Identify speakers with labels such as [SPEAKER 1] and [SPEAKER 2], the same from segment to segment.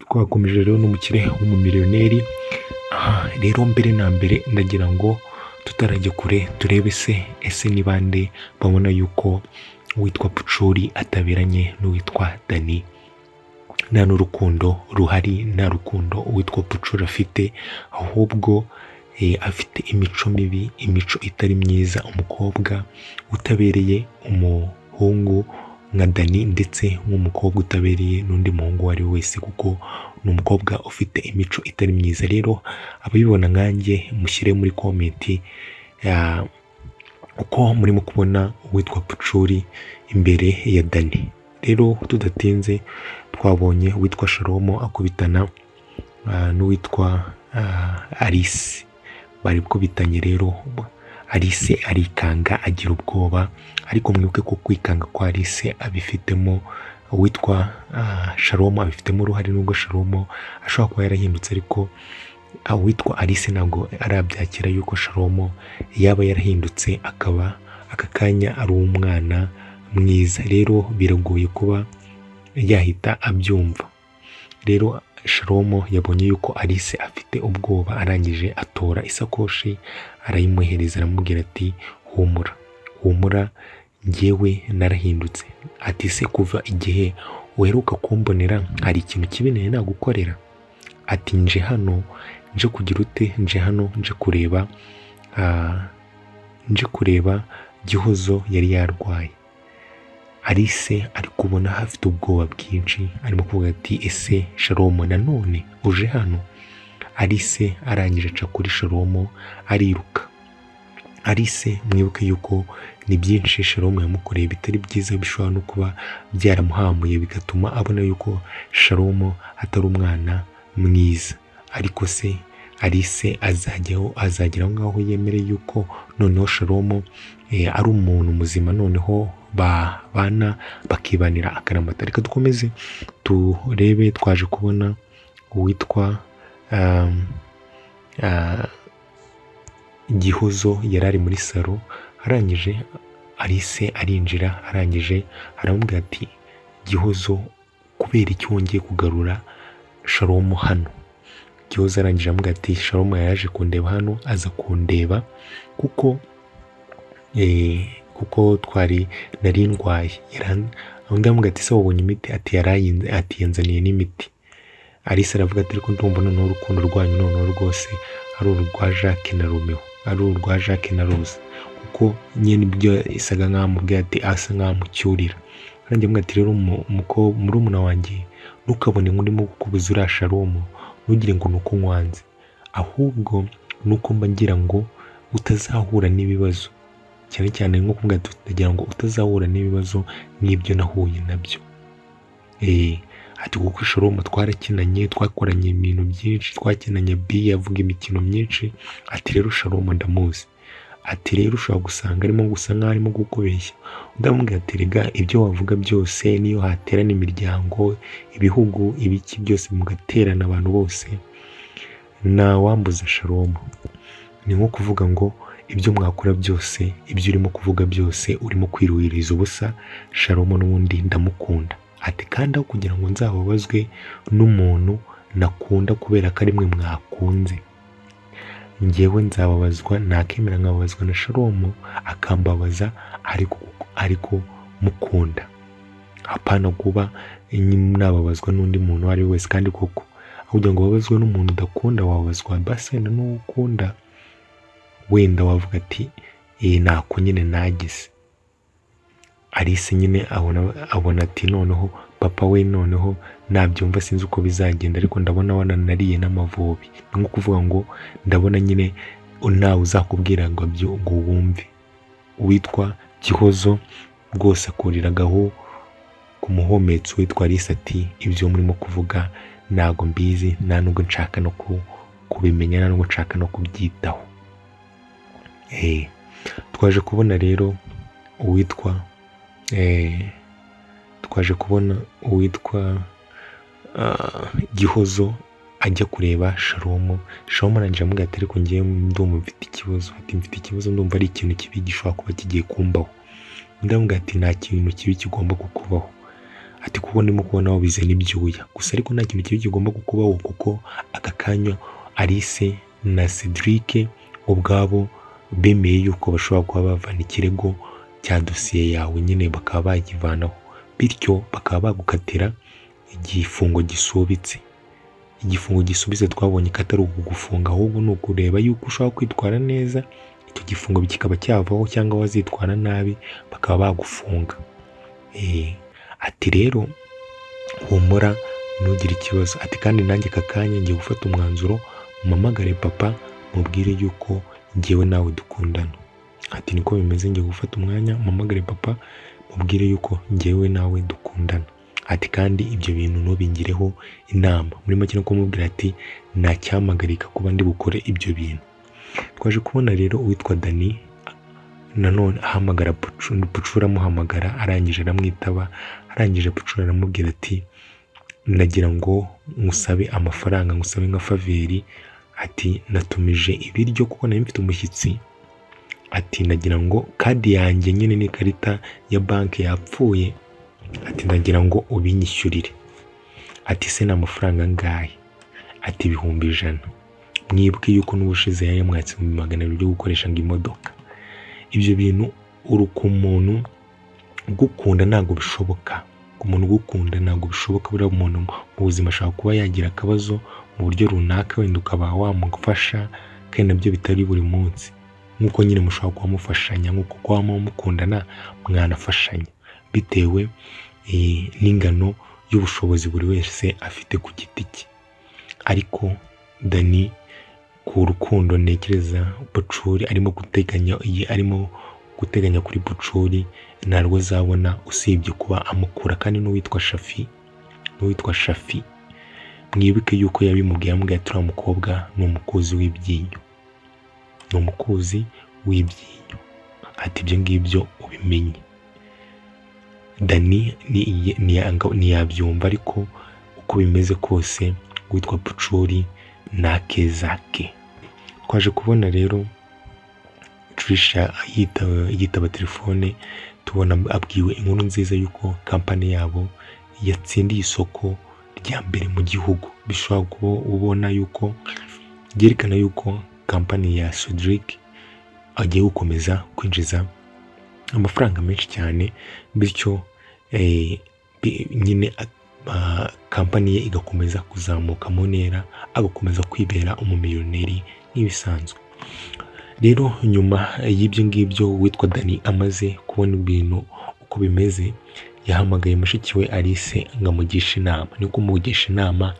[SPEAKER 1] twakomeje rero n'umukire w'umumiliyoneri. Rero mbere na mbere ndagira ngo tutarajya kure turebe ese ni bande babona yuko uwitwa Pucuri ataberanye n'uwitwa Dany, nta n'urukundo ruhari, nta rukundo uwitwa Pucuri afite, ahubwo afite imico mibi, imico itari myiza, umukobwa utabereye umuhungu nka Dany ndetse nk'umukobwa utabereye n'undi muhungu uwo ari we wese, kuko ni umukobwa ufite imico itari myiza. Rero ababibona nkanjye mushyire muri komenti uko murimo kubona uwitwa Pucuri imbere ya Dany. Rero tudatinze twabonye uwitwa Shalomo akubitana n'uwitwa Alice, bari kubitanye. Rero Alice arikanga agira ubwoba, ariko mwibuke ko kwikanga kwa Alice abifitemo uwitwa Shalomo abifitemo uruhare, nubwo Shalomo ashobora kuba yarahindutse, ariko uwitwa Alice ntabwo arabyakira yuko Shalomo yaba yarahindutse akaba aka kanya ari umwana mwiza. Rero biragoye kuba yahita abyumva. Rero Shalomo yabonye yuko Alice afite ubwoba, arangije atora isakoshi arayimuhereza, aramubwira ati humura, humura, njyewe narahindutse. Ati se kuva igihe uheruka kumbonera hari ikintu kibi nari nagukorera? Ati nje hano nje kugira ute? Nje hano nje kureba Gihozo yari yarwaye. Alice ari kubona hafite ubwoba bwinshi, arimo kuvuga ati ese Shalomo nanone uje hano? Alice arangije aca kuri Shalomo ariruka. Alice mwibuke yuko ni byinshi Shalomo yamukoreye bitari byiza, bishobora no kuba byaramuhamuye bigatuma abona yuko Shalomo atari umwana mwiza. Ariko se Alice azagera ngaho yemere yuko noneho Shalomo ari umuntu muzima, noneho babana bakibanira akaramata. Reka dukomeze turebe. Twaje kubona uwitwa Gihozo yari ari muri salo, arangije Alice arinjira, arangije aramubwira ati Gihozo, kubera iki wongeye kugarura Shalomo hano? Gihozo arangije aramubwira ati Shalomo yaje kundeba hano, aza kundeba kuko nari ndwaye. Aramubwira ati se wabonye imiti? Ati yanzaniye n'imiti. Alice aravuga ati ariko ndumva noneho urukundo rwanyu noneho rwose ari urwa Jacques na Romeo, ari urwa Jacques na Rose, kuko nyine ibyo isaga nk'amubwira ati asa nk'amucyurira. Arangiye amubwira ati rero murumuna wanjye, ntukabone ndimo kukubuza uriya Shalomo, ntugire ngo ni uko nkwanze, ahubwo ni uko mba ngira ngo utazahura n'ibibazo, cyane cyane nko kuvuga ati ndagira ngo utazahura n'ibibazo nk'ibyo nahuye nabyo. Ati kuko Shalomo twarakinanye, twakoranye ibintu byinshi, twakinanye avuga imikino myinshi. Ati rero Shalomo ndamuzi. Ati rero ushobora gusanga arimo gusa nk'aho arimo kukubeshya. Ndamubwira ati rega ibyo wavuga byose, niyo haterana imiryango, ibihugu, ibiki byose mugaterana abantu bose, nta wambuza Shalomo. Ni nko kuvuga ngo ibyo mwakora byose, ibyo urimo kuvuga byose urimo kwiruhiriza ubusa. Shalomo n'ubundi ndamukunda. Ati kandi aho kugira ngo nzababazwe n'umuntu nakunda kubera ko ari mwe mwakunze, njyewe nzababazwa, nakemera nkababazwa na Shalomo akambabaza ariko mukunda, apana kuba nababazwa n'undi muntu uwo ari we wese. Kandi koko aho kugira ngo babazwe n'umuntu udakunda, wababazwa basi wenda n'uwo ukunda, wenda wavuga ati nako nyine nagize. Alice nyine abona ati noneho papa we noneho nabyumva sinzi uko bizagenda, ariko ndabona wananariye n'amavubi. Ni nko kuvuga ngo ndabona nyine nawe uzakubwira ngo wumve. Uwitwa Gihozo rwose akuriragaho ku muhometso witwa Alice ati ibyo murimo kuvuga ntago mbizi, nta nubwo nshaka no kubimenya, nta nubwo nshaka no kubyitaho. Twaje kubona rero uwitwa Gihozo ajya kureba Shalomo. Shalomo arangije amubwira ati ariko ngiye ndumva mfite ikibazo. Ati mfite ikibazo, ndumva ari ikintu kibi gishobora kuba kigiye kumbaho. Ndamubwira ati nta kintu kibi kigomba kukubaho. ati kuko ndimo kubona wabize n'ibyuya gusa, ariko nta kintu kibi kigomba kukubaho kuko aka kanya Alice na Cedric ubwabo bemeye yuko bashobora kuba bavana ikirego cya dosiye yawe nyine bakaba bagivanaho, bityo bakaba bagukatira igifungo gisubitse. Igifungo gisubitse twabonye ko atari ukugufunga, ahubwo ni ukureba yuko ushobora kwitwara neza, icyo gifungo kikaba cyavaho, cyangwa wazitwara nabi bakaba bagufunga. Ati rero humura ntugire ikibazo, ati kandi nanjye aka kanya ngiye gufata umwanzuro, mpamagare papa mubwire yuko ngewe nawe dukundana. Ati niko bimeze, ngiye gufata umwanya mpamagare papa mubwire yuko ngewe nawe dukundana. Ati kandi ibyo bintu ntubingireho inama, muri make no kumubwira ati ntacyamagarika kuba ndi bukore ibyo bintu. Twaje kubona rero uwitwa Dani nanone ahamagara Pucura, amuhamagara arangije aramwitaba, arangije Pucura aramubwira ati nagira ngo ngusabe amafaranga, ngusabe nka faveri, ati natumije ibiryo kuko nari mfite umushyitsi, ati nagira ngo kadi yanjye nyine n'ikarita ya banki yapfuye, ati nagira ngo ubinyishyurire. Ati se n'amafaranga angahe? Ati 100,000. Mwibuke yuko n'ubushize yayamwatse 200 byo gukoresha ngo imodoka. Ibyo bintu uruka umuntu gukunda ntabwo bishoboka, umuntu gukunda ntabwo bishoboka. Buriya umuntu mu buzima ashobora kuba yagira akabazo mu buryo runaka, wenda ukaba wamufasha, kandi nabyo bitari buri munsi, nk'uko nyine mushobora kuba mufashanya, nk'uko kuba mukundana mwanafashanya bitewe n'ingano y'ubushobozi buri wese afite ku giti cye. Ariko Dani ku rukundo ntekereza Pucuri arimo guteganya kuri Pucuri ntarwo azabona usibye kuba amukura, kandi n'uwitwa Shafi mwibuke yuko yabimubwiye, amubwiye ati uriya mukobwa ni umukuzi w'ibyinyo, ati ibyo ngibyo ubimenye. Dani ntiyabyumva, ariko uko bimeze kose witwa Pucuri nta keza ke. Twaje kubona rero Trisha yitaba telefone, tubona abwiwe inkuru nziza yuko kampani yabo yatsindiye isoko rya mbere mu gihugu. Bishobora kuba ubona yuko byerekana yuko kampani ya Cedric agiye gukomeza kwinjiza amafaranga menshi cyane, bityo nyine kampani ye igakomeza kuzamuka mu ntera, agakomeza kwibera umumiliyoneri nk'ibisanzwe. Rero nyuma y'ibyo ngibyo witwa Dani amaze kubona ibintu uko bimeze, yahamagaye mushiki we Alice ngo amugishe inama. Ni kumugisha inama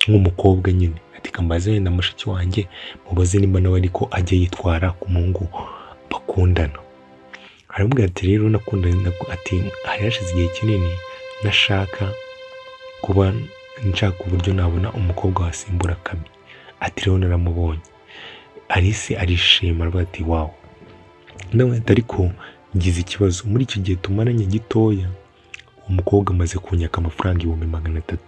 [SPEAKER 1] nk'umukobwa nyine, ati kambaze wenda mushiki wanjye mubaze nimba nawe ariko ajya yitwara ku muhungu bakundana. Aramubwira ati rero nakundana, ati hari hashize igihe kinini nashaka kuba nshaka uburyo nabona umukobwa wasimbura Kami. Ati rero naramubonye. Alice arishima aravuga ati wow. Nawe ariko ngize ikibazo, muri icyo gihe tumaranye gitoya umukobwa amaze kunyaka amafaranga 300,000.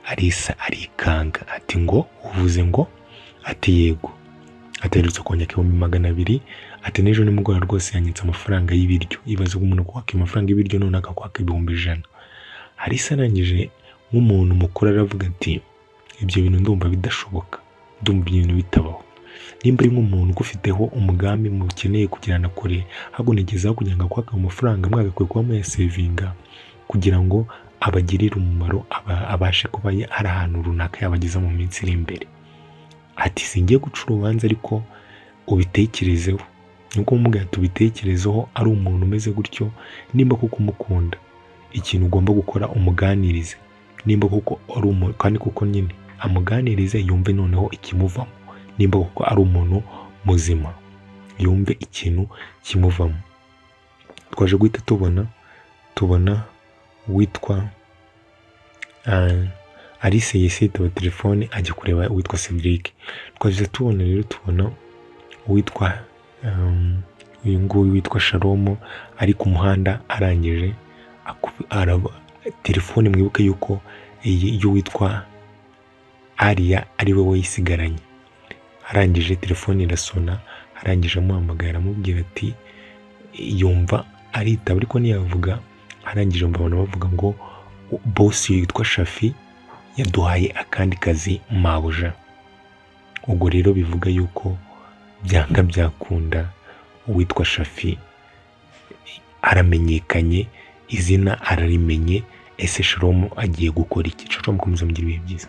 [SPEAKER 1] Alice arikanga ati ngo uvuze ngo? Ati yego. Aterutse kunyaka 200,000, ati n'ejo nimugoroba rwose yanyitse amafaranga y'ibiryo. Ibaze umuntu kwaka amafaranga y'ibiryo none akakwaka 100,000. Alice arangije nk'umuntu mukuru aravuga ati ibyo bintu ndumva bidashoboka, ndumva ibintu bitabaho. Nimba ari nk'umuntu ugufiteho umugambi mukeneye kugirana kure, hagunegezaho kugira ngo akwaka amafaranga mwagakwiye kuba muyasevinga kugira ngo abagirire umumaro, abashe kuba hari ahantu runaka yabageza mu minsi iri imbere. Ati singiye guca urubanza ariko ubitekerezeho. Nuko mubwira tubitekerezeho, ari umuntu umeze gutyo, nimba kuko umukunda ikintu ugomba gukora umuganirize, nimba kuko ari umuntu, kandi kuko nyine amuganirize yumve noneho ikimuvamo, nimba kuko ari umuntu muzima yumve ikintu kimuvamo. Twaje guhita tubona witwa Alice yitaba telefone ajya kureba witwa Cedric. Twaje tubona witwa uyu nguyu witwa Sharomo ari ku muhanda, arangije telefone. Mwibuke yuko iyo witwa Aria ari we wayisigaranye. Arangije telefone irasona, arangije amuhamagara amubwira ati yumva aritaba ariko ntiyavuga. Arangije mbabona bavuga ngo bosi yitwa Shafi yaduhaye akandi kazi mabuja. Ubwo rero bivuga yuko byanga byakunda uwitwa Shafi aramenyekanye, izina ararimenye. Ese Shalom agiye gukora iki? Shalom, mukomeze mugire ibihe byiza.